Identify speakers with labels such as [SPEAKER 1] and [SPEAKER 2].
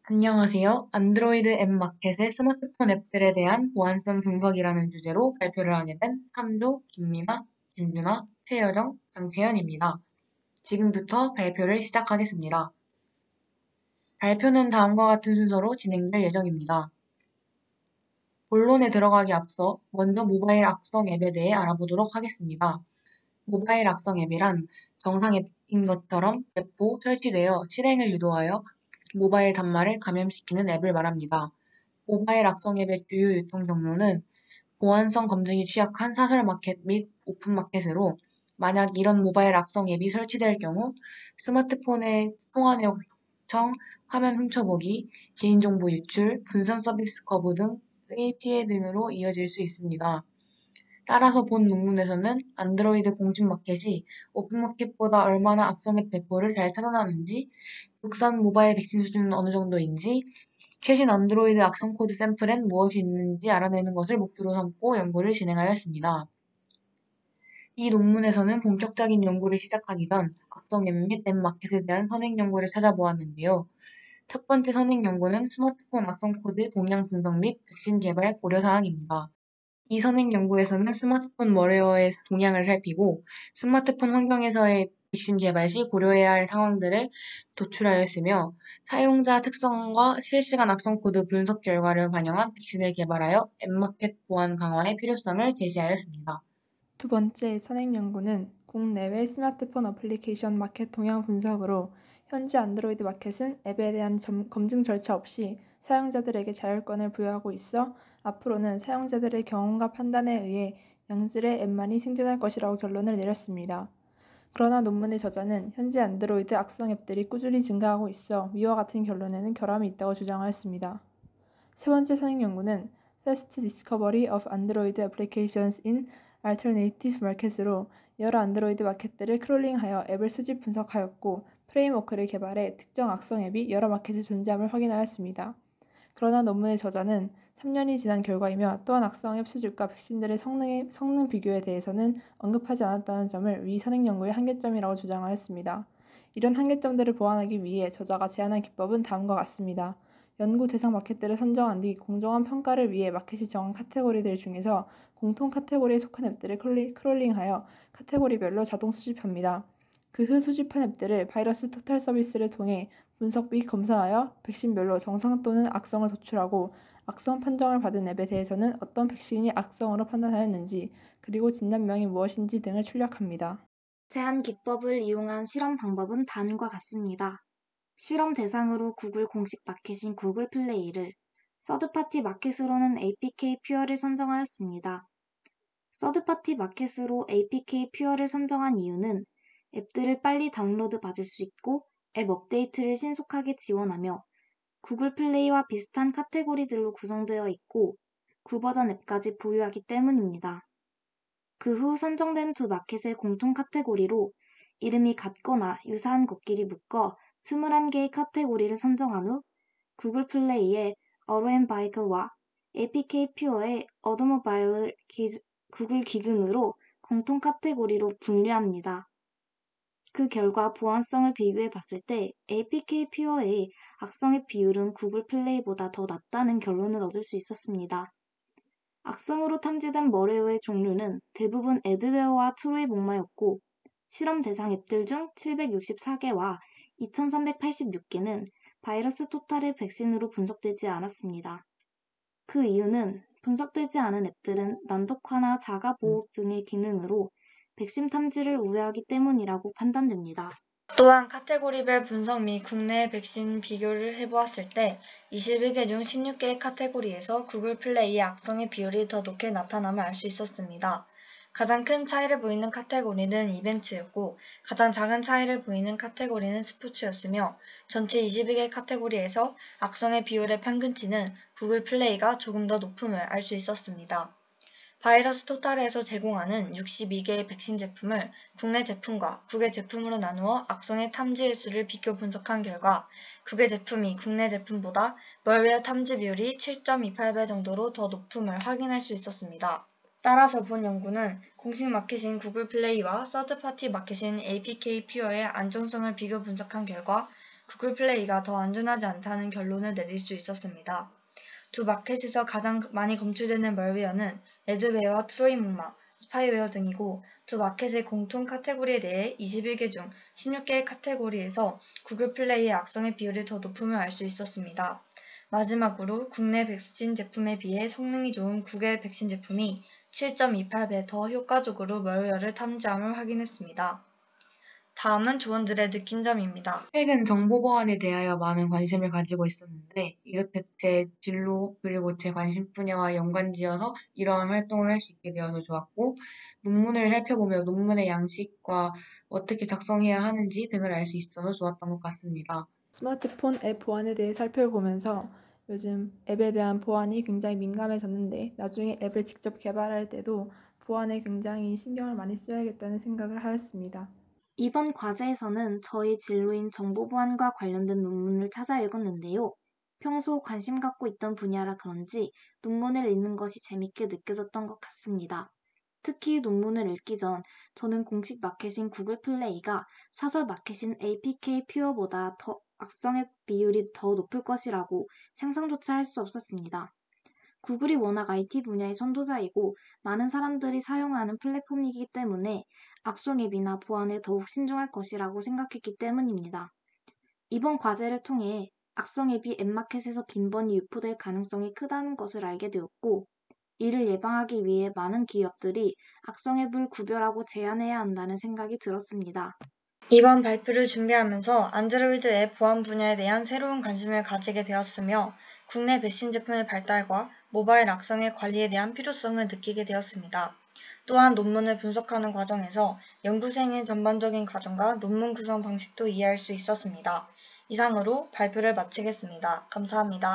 [SPEAKER 1] 안녕하세요. 안드로이드 앱 마켓의 스마트폰 앱들에 대한 보안성 분석이라는 주제로 발표를 하게 된 함조, 김미나, 김유나, 최여정, 장채연입니다. 지금부터 발표를 시작하겠습니다. 발표는 다음과 같은 순서로 진행될 예정입니다. 본론에 들어가기 앞서 먼저 모바일 악성 앱에 대해 알아보도록 하겠습니다. 모바일 악성 앱이란 정상 앱인 것처럼 배포, 설치되어 실행을 유도하여 모바일 단말을 감염시키는 앱을 말합니다. 모바일 악성 앱의 주요 유통 경로는 보안성 검증이 취약한 사설 마켓 및 오픈 마켓으로, 만약 이런 모바일 악성 앱이 설치될 경우 스마트폰의 통화 내역 요청, 화면 훔쳐보기, 개인정보 유출, 분산 서비스 거부 등의 피해 등으로 이어질 수 있습니다. 따라서 본 논문에서는 안드로이드 공식 마켓이 오픈 마켓보다 얼마나 악성 앱 배포를 잘 차단하는지, 국산 모바일 백신 수준은 어느 정도인지, 최신 안드로이드 악성 코드 샘플엔 무엇이 있는지 알아내는 것을 목표로 삼고 연구를 진행하였습니다. 이 논문에서는 본격적인 연구를 시작하기 전 악성 앱 및 앱 마켓에 대한 선행 연구를 찾아보았는데요. 첫 번째 선행 연구는 스마트폰 악성 코드 동향 분석 및 백신 개발 고려 사항입니다. 이 선행 연구에서는 스마트폰 멀웨어의 동향을 살피고 스마트폰 환경에서의 백신 개발 시 고려해야 할 상황들을 도출하였으며, 사용자 특성과 실시간 악성 코드 분석 결과를 반영한 백신을 개발하여 앱마켓 보안 강화의 필요성을 제시하였습니다.
[SPEAKER 2] 두 번째 선행 연구는 국내외 스마트폰 어플리케이션 마켓 동향 분석으로, 현재 안드로이드 마켓은 앱에 대한 검증 절차 없이 사용자들에게 자율권을 부여하고 있어 앞으로는 사용자들의 경험과 판단에 의해 양질의 앱만이 생존할 것이라고 결론을 내렸습니다. 그러나 논문의 저자는 현재 안드로이드 악성 앱들이 꾸준히 증가하고 있어 위와 같은 결론에는 결함이 있다고 주장하였습니다. 세 번째 선행 연구는 Fast Discovery of Android Applications in Alternative Markets로 여러 안드로이드 마켓들을 크롤링하여 앱을 수집 분석하였고, 프레임워크를 개발해 특정 악성 앱이 여러 마켓에 존재함을 확인하였습니다. 그러나 논문의 저자는 3년이 지난 결과이며 또한 악성 앱 수집과 백신들의 성능 비교에 대해서는 언급하지 않았다는 점을 위 선행 연구의 한계점이라고 주장하였습니다. 이런 한계점들을 보완하기 위해 저자가 제안한 기법은 다음과 같습니다. 연구 대상 마켓들을 선정한 뒤 공정한 평가를 위해 마켓이 정한 카테고리들 중에서 공통 카테고리에 속한 앱들을 크롤링하여 카테고리별로 자동 수집합니다. 그 후 수집한 앱들을 바이러스 토탈 서비스를 통해 분석 및 검사하여 백신별로 정상 또는 악성을 도출하고, 악성 판정을 받은 앱에 대해서는 어떤 백신이 악성으로 판단하였는지, 그리고 진단명이 무엇인지 등을 출력합니다.
[SPEAKER 3] 제한 기법을 이용한 실험 방법은 다음과 같습니다. 실험 대상으로 구글 공식 마켓인 구글 플레이를, 서드파티 마켓으로는 APK 퓨어를 선정하였습니다. 서드파티 마켓으로 APK 퓨어를 선정한 이유는 앱들을 빨리 다운로드 받을 수 있고 앱 업데이트를 신속하게 지원하며 구글 플레이와 비슷한 카테고리들로 구성되어 있고 9버전 앱까지 보유하기 때문입니다. 그 후 선정된 두 마켓의 공통 카테고리로 이름이 같거나 유사한 것끼리 묶어 21개의 카테고리를 선정한 후 구글 플레이의 어로앤 바이클과 APK 퓨어의 어드모바일을 구글 기준으로 공통 카테고리로 분류합니다. 그 결과 보안성을 비교해 봤을 때 APK 퓨어의 악성의 비율은 구글 플레이보다 더 낮다는 결론을 얻을 수 있었습니다. 악성으로 탐지된 멀웨어의 종류는 대부분 애드웨어와 트로에 목마였고, 실험 대상 앱들 중 764개와 2386개는 바이러스 토탈의 백신으로 분석되지 않았습니다. 그 이유는 분석되지 않은 앱들은 난독화나 자가 보호 등의 기능으로 백신 탐지를 우회하기 때문이라고 판단됩니다.
[SPEAKER 1] 또한 카테고리별 분석 및 국내 백신 비교를 해보았을 때 21개 중 16개의 카테고리에서 구글 플레이의 악성의 비율이 더 높게 나타남을 알 수 있었습니다. 가장 큰 차이를 보이는 카테고리는 이벤트였고, 가장 작은 차이를 보이는 카테고리는 스포츠였으며, 전체 22개 카테고리에서 악성의 비율의 평균치는 구글 플레이가 조금 더 높음을 알 수 있었습니다. 바이러스 토탈에서 제공하는 62개의 백신 제품을 국내 제품과 국외 제품으로 나누어 악성의 탐지 일수를 비교 분석한 결과, 국외 제품이 국내 제품보다 멀웨어 탐지 비율이 7.28배 정도로 더 높음을 확인할 수 있었습니다. 따라서 본 연구는 공식 마켓인 구글 플레이와 서드파티 마켓인 APK 퓨어의 안정성을 비교 분석한 결과
[SPEAKER 4] 구글 플레이가 더 안전하지 않다는 결론을 내릴 수 있었습니다. 두 마켓에서 가장 많이 검출되는 멀웨어는 애드웨어와 트로이 목마, 스파이웨어 등이고 두 마켓의 공통 카테고리에 대해 21개 중 16개의 카테고리에서 구글 플레이의 악성의 비율이 더 높음을 알 수 있었습니다. 마지막으로 국내 백신 제품에 비해 성능이 좋은 구글 백신 제품이 7.28배 더 효과적으로 멀웨어를 탐지함을 확인했습니다. 다음은 조원들의 느낀 점입니다.
[SPEAKER 1] 최근 정보 보안에 대하여 많은 관심을 가지고 있었는데 이렇게 제 진로 그리고 제 관심 분야와 연관지어서 이러한 활동을 할 수 있게 되어서 좋았고 논문을 살펴보며 논문의 양식과 어떻게 작성해야 하는지 등을 알 수 있어서 좋았던 것 같습니다.
[SPEAKER 2] 스마트폰 앱 보안에 대해 살펴보면서 요즘 앱에 대한 보안이 굉장히 민감해졌는데 나중에 앱을 직접 개발할 때도 보안에 굉장히 신경을 많이 써야겠다는 생각을 하였습니다.
[SPEAKER 3] 이번 과제에서는 저희 진로인 정보보안과 관련된 논문을 찾아 읽었는데요. 평소 관심 갖고 있던 분야라 그런지 논문을 읽는 것이 재밌게 느껴졌던 것 같습니다. 특히 논문을 읽기 전 저는 공식 마켓인 구글 플레이가 사설 마켓인 APK 퓨어보다 더 악성의 비율이 더 높을 것이라고 상상조차 할 수 없었습니다. 구글이 워낙 IT 분야의 선도자이고 많은 사람들이 사용하는 플랫폼이기 때문에 악성 앱이나 보안에 더욱 신중할 것이라고 생각했기 때문입니다. 이번 과제를 통해 악성 앱이 앱마켓에서 빈번히 유포될 가능성이 크다는 것을 알게 되었고 이를 예방하기 위해 많은 기업들이 악성 앱을 구별하고 제한해야 한다는 생각이 들었습니다.
[SPEAKER 4] 이번 발표를 준비하면서 안드로이드 앱 보안 분야에 대한 새로운 관심을 가지게 되었으며 국내 백신 제품의 발달과 모바일 악성의 관리에 대한 필요성을 느끼게 되었습니다. 또한 논문을 분석하는 과정에서 연구생의 전반적인 과정과 논문 구성 방식도 이해할 수 있었습니다. 이상으로 발표를 마치겠습니다. 감사합니다.